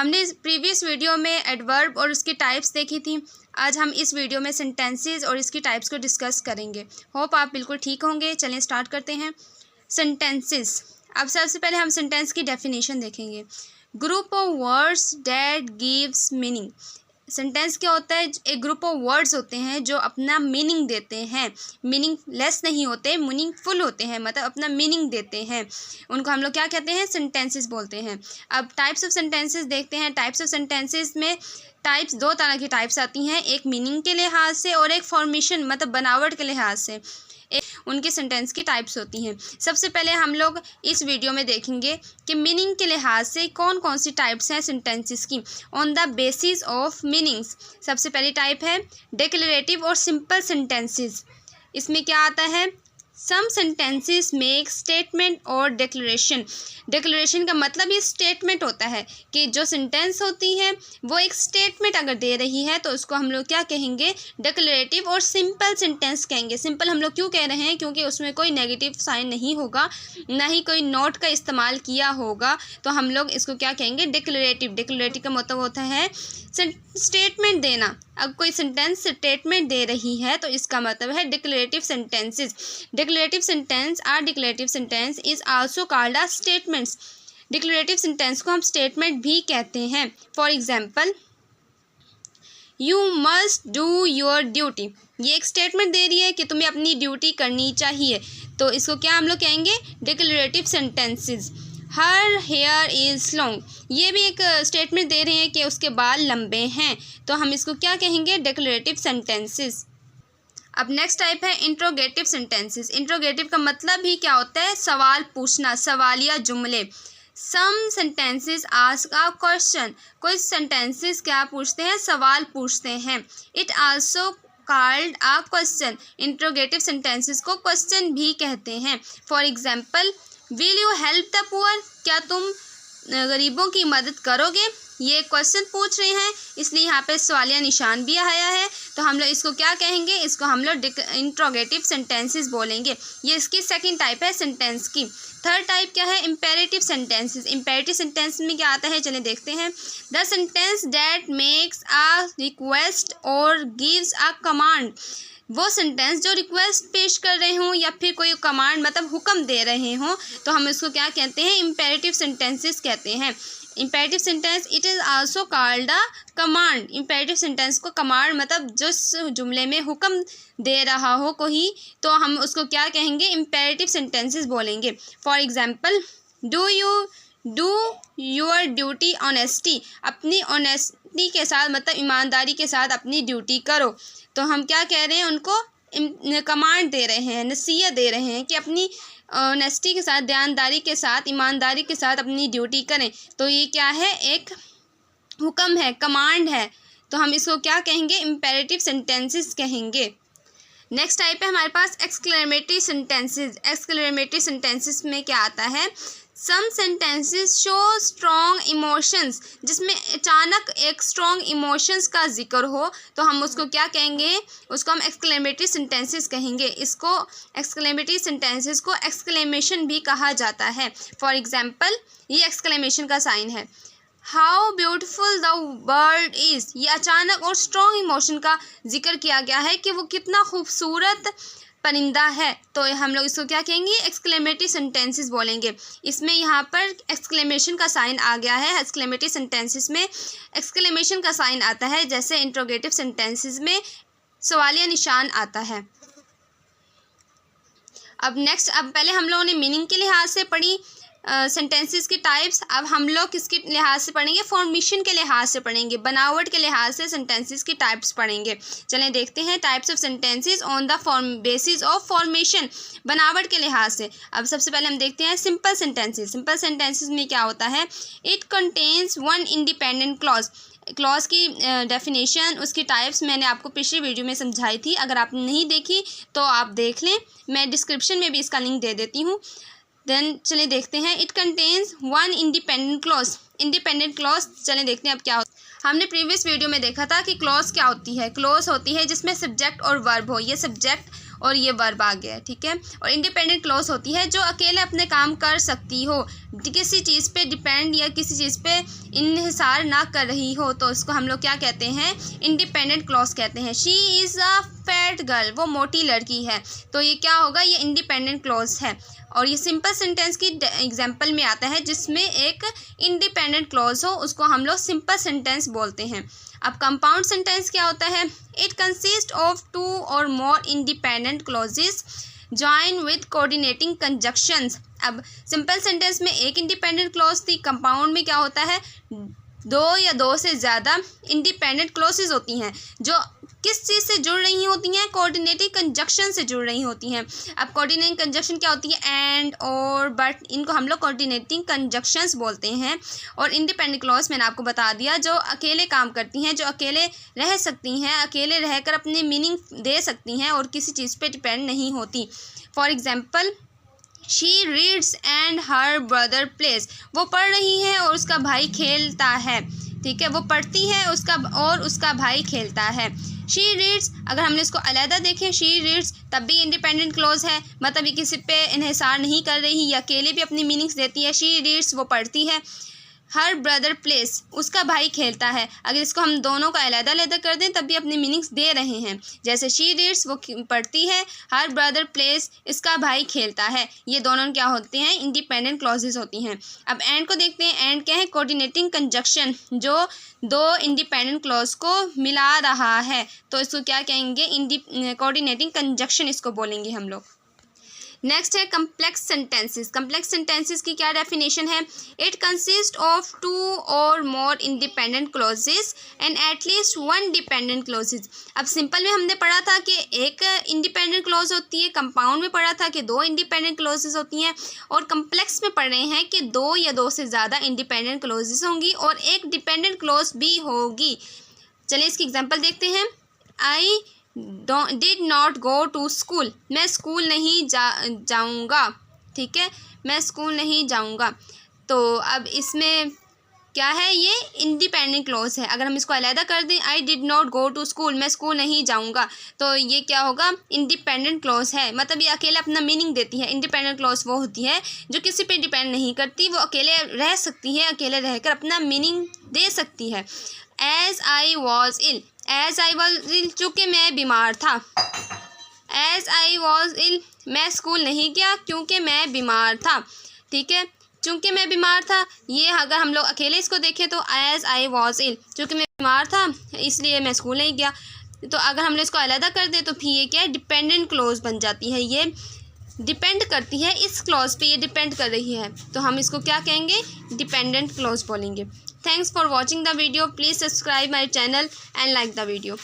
हमने previous video में adverb और उसकी टाइप्स देखी थी। आज हम इस वीडियो में सेंटेंसेस और इसकी टाइप्स को डिस्कस करेंगे। होप आप बिल्कुल ठीक होंगे। चलिए स्टार्ट करते हैं। सेंटेंसेस। अब सबसे पहले हम सेंटेंस की डेफिनेशन देखेंगे। Group of words that gives meaning. Sentence क्या होता है? एक ग्रुप ऑफ वर्ड्स होते हैं जो अपना मीनिंग देते हैं। मीनिंग लेस नहीं होते, मीनिंगफुल होते हैं, मतलब अपना मीनिंग देते हैं। उनको हम लोग क्या कहते हैं? सेंटेंसेस बोलते हैं। अब टाइप्स ऑफ सेंटेंसेस देखते हैं। टाइप्स ऑफ सेंटेंसेस में टाइप्स दो तरह की टाइप्स आती हैं, एक मीनिंग के लिहाज से और एक फॉर्मेशन मतलब बनावट के लिहाज से उनकी सेंटेंस की टाइप्स होती हैं। सबसे पहले हम लोग इस वीडियो में देखेंगे कि मीनिंग के लिहाज से कौन कौन सी टाइप्स हैं सेंटेंसेस की on the basis of meanings. सबसे पहली टाइप है डिक्लेरेटिव और सिंपल सेंटेंसेस। इसमें क्या आता है? सम सेंटेंसेस मेक स्टेटमेंट और डिक्लेरेशन। डिक्लेरेशन का मतलब ये स्टेटमेंट होता है कि जो सेंटेंस होती है वो एक स्टेटमेंट अगर दे रही है तो उसको हम लोग क्या कहेंगे? डिक्लेरेटिव और सिंपल सेंटेंस कहेंगे। सिंपल हम लोग क्यों कह रहे हैं? क्योंकि उसमें कोई नेगेटिव साइन नहीं होगा, ना ही कोई नोट का इस्तेमाल किया होगा, तो हम लोग इसको क्या कहेंगे? डिक्लेरेटिव। डिक्लेरेटिव का मतलब होता है स्टेटमेंट देना। अब कोई सेंटेंस स्टेटमेंट दे रही है तो इसका मतलब है declarative sentences. Declarative sentence or declarative sentence is also called a statements. Declarative sentence को हम स्टेटमेंट भी कहते हैं। For example, you must do your duty. ये एक स्टेटमेंट दे रही है कि तुम्हें अपनी ड्यूटी करनी चाहिए, तो इसको क्या हम लोग कहेंगे? Declarative sentences. Her here is long. ये भी एक स्टेटमेंट दे रहे हैं कि उसके बाल लंबे हैं, तो हम इसको क्या कहेंगे? Declarative sentences. अब नेक्स्ट टाइप है इंट्रोगेटिव सेंटेंसेस। इंट्रोगेटिव का मतलब ही क्या होता है? सवाल पूछना, सवालिया जुमले। Some sentences ask a question. कुछ सेंटेंसेस क्या पूछते हैं? सवाल पूछते हैं। It also called a question. Interrogative sentences को क्वेश्चन भी कहते हैं। For example, will you help the poor. क्या तुम गरीबों की मदद करोगे? ये क्वेश्चन पूछ रहे हैं, इसलिए यहाँ पे सवालिया निशान भी आया है, तो हम लोग इसको क्या कहेंगे? इसको हम लोग इंट्रोगेटिव सेंटेंसेस बोलेंगे। ये इसकी सेकंड टाइप है सेंटेंस की। थर्ड टाइप क्या है? Imperative sentences. इम्पेरेटिव सेंटेंस में क्या आता है? चलिए देखते हैं। The sentence that makes a request और गिव्स अ कमांड। वो सेंटेंस जो रिक्वेस्ट पेश कर रहे हों या फिर कोई कमांड मतलब हुक्म दे रहे हों, तो हम इसको क्या कहते हैं? इम्पेरेटिव सेंटेंसेस कहते हैं। Imperative sentence it is also called a command. Imperative sentence को कमांड मतलब जिस जुमले में हुक्म दे रहा हो कोई, तो हम उसको क्या कहेंगे? इम्पेरेटिव सेंटेंसेस बोलेंगे। For example, do you do your duty honesty. अपनी ऑनेस्टी के साथ मतलब ईमानदारी के साथ अपनी ड्यूटी करो, तो हम क्या कह रहे हैं? उनको कमांड दे रहे हैं, नसीहत दे रहे हैं कि अपनी ऑनेस्टी के साथ, ध्यानदारी के साथ, ईमानदारी के साथ अपनी ड्यूटी करें। तो ये क्या है? एक हुक्म है, कमांड है, तो हम इसको क्या कहेंगे? इम्पेरेटिव सेंटेंसेस कहेंगे। नेक्स्ट टाइप है हमारे पास एक्सक्लेमेटरी सेंटेंसेस। एक्सक्लेमेटरी सेंटेंसेस में क्या आता है? Some sentences show strong emotions. जिसमें अचानक एक स्ट्रॉन्ग इमोशंस का जिक्र हो, तो हम उसको क्या कहेंगे? उसको हम एक्सक्लेमेटरी सेंटेंसेस कहेंगे। इसको एक्सक्लेमेटरी सेंटेंसेस को एक्सक्लेमेशन भी कहा जाता है। फॉर एग्जाम्पल, ये एक्सक्लेमेशन का साइन है। How beautiful the world is. ये अचानक और स्ट्रॉन्ग इमोशन का जिक्र किया गया है कि वो कितना खूबसूरत परिंदा है, तो हम लोग इसको क्या कहेंगे? एक्सक्लेमेटरी सेंटेंसेस बोलेंगे। इसमें यहाँ पर एक्सक्लेमेशन का साइन आ गया है। एक्सक्लेमेटरी सेंटेंसेस में एक्सक्लेमेशन का साइन आता है, जैसे इंट्रोगेटिव सेंटेंसेस में सवालिया निशान आता है। अब पहले हम लोगों ने मीनिंग के लिहाज से पढ़ी सेंटेंसेस की टाइप्स। अब हम लोग किसके लिहाज से पढ़ेंगे? फॉर्मेशन के लिहाज से पढ़ेंगे, बनावट के लिहाज से सेंटेंसेस की टाइप्स पढ़ेंगे। चलें देखते हैं types of sentences on the basis of formation. बनावट के लिहाज से अब सबसे पहले हम देखते हैं सिंपल सेंटेंसेस। सिंपल सेंटेंसेस में क्या होता है? It contains one independent clause. Clause की डेफिनेशन, उसकी टाइप्स मैंने आपको पिछली वीडियो में समझाई थी। अगर आपने नहीं देखी तो आप देख लें, मैं डिस्क्रिप्शन में भी इसका लिंक दे देती हूँ। देन चलिए देखते हैं। It contains one independent clause. Independent clause चलिए देखते हैं अब क्या होता है। हमने प्रीवियस वीडियो में देखा था कि क्लॉज क्या होती है। क्लॉज होती है जिसमें सब्जेक्ट और वर्ब हो। ये सब्जेक्ट और ये वर्ब आ गया, ठीक है। और इंडिपेंडेंट क्लॉज होती है जो अकेले अपने काम कर सकती हो, किसी चीज़ पे डिपेंड या किसी चीज़ पे इन्हिसार ना कर रही हो, तो इसको हम लोग क्या कहते हैं, इंडिपेंडेंट क्लॉज कहते हैं। She is a fat girl, वो मोटी लड़की है, तो ये क्या होगा, ये इंडिपेंडेंट क्लॉज है। और ये सिंपल सेंटेंस की एग्जांपल में आता है जिसमें एक इंडिपेंडेंट क्लॉज हो, उसको हम लोग सिंपल सेंटेंस बोलते हैं। अब कंपाउंड सेंटेंस क्या होता है, इट कंसिस्ट ऑफ 2 और more independent clauses join with coordinating conjunctions. अब सिंपल सेंटेंस में एक इंडिपेंडेंट क्लॉज थी, कंपाउंड में क्या होता है, 2 या 2 से ज़्यादा इंडिपेंडेंट क्लॉजेस होती हैं जो किस चीज़ से जुड़ रही होती हैं, कोऑर्डिनेटिंग कंजक्शन से जुड़ रही होती हैं। अब कोऑर्डिनेटिंग कंजक्शन क्या होती है, एंड और बट, इनको हम लोग कोऑर्डिनेटिंग कंजक्शंस बोलते हैं। और इंडिपेंडेंट क्लॉज मैंने आपको बता दिया, जो अकेले काम करती हैं, जो अकेले रह सकती हैं, अकेले रहकर अपने मीनिंग दे सकती हैं और किसी चीज़ पे डिपेंड नहीं होती। For example, she reads and her brother place, वो पढ़ रही है और उसका भाई खेलता है, ठीक है। वो पढ़ती है और उसका भाई खेलता है। शी रीड्स, अगर हमने इसको अलहदा देखें, शी रीड्स तब भी इंडिपेंडेंट क्लॉज है, मतलब ये किसी पे इन्हिसार नहीं कर रही, या अकेले भी अपनी मीनिंग्स देती है। शी रीड्स, वो पढ़ती है। हर ब्रदर प्लेस, उसका भाई खेलता है, अगर इसको हम दोनों का अलहदा कर दें तब भी अपनी मीनिंग्स दे रहे हैं। जैसे शी रीड्स, वो पढ़ती है, हर ब्रदर प्लेस, इसका भाई खेलता है, ये दोनों क्या होते हैं, इंडिपेंडेंट क्लॉजेस होती हैं। अब एंड को देखते हैं, एंड क्या है, कोऑर्डिनेटिंग कंजक्शन, जो 2 इंडिपेंडेंट क्लॉज को मिला रहा है, तो इसको क्या कहेंगे, कोऑर्डिनेटिंग कंजक्शन इसको बोलेंगे हम लोग। नेक्स्ट है कम्प्लेक्स सेंटेंसेस। कम्प्लेक्स सेंटेंसेस की क्या डेफिनेशन है, इट कंसिस्ट ऑफ 2 और more independent clauses and at least 1 dependent clauses. अब सिंपल में हमने पढ़ा था कि एक इंडिपेंडेंट क्लॉज होती है, कंपाउंड में पढ़ा था कि 2 इंडिपेंडेंट क्लॉजेस होती हैं, और कम्प्लेक्स में पढ़ रहे हैं कि 2 या 2 से ज़्यादा इंडिपेंडेंट क्लॉजेस होंगी और एक डिपेंडेंट क्लॉज भी होगी। चलिए इसकी एग्जाम्पल देखते हैं। I did not go to school, मैं स्कूल नहीं जाऊँगा, ठीक है, मैं स्कूल नहीं जाऊँगा। तो अब इसमें क्या है, ये इंडिपेंडेंट क्लॉज है। अगर हम इसको अलहदा कर दें, I did not go to school, मैं स्कूल नहीं जाऊँगा, तो ये क्या होगा, इंडिपेंडेंट क्लॉज है, मतलब ये अकेले अपना मीनिंग देती है। इंडिपेंडेंट क्लॉज वो होती है जो किसी पे डिपेंड नहीं करती, वो अकेले रह सकती है, अकेले रहकर अपना मीनिंग दे सकती है। As I was ill, as I was ill, चूँकि मैं बीमार था। एज आई वॉज इल, मैं स्कूल नहीं गया क्योंकि मैं बीमार था, ठीक है। चूँकि मैं बीमार था, ये अगर हम लोग अकेले इसको देखें तो एज आई वॉज इल, चूँकि मैं बीमार था इसलिए मैं स्कूल नहीं गया। तो अगर हम लोग इसको अलहदा कर दें तो फिर ये क्या है, डिपेंडेंट क्लॉज बन जाती है, ये डिपेंड करती है इस क्लॉज पे, ये डिपेंड कर रही है, तो हम इसको क्या कहेंगे, डिपेंडेंट क्लॉज बोलेंगे। Thanks for watching the video. Please subscribe my channel and like the video.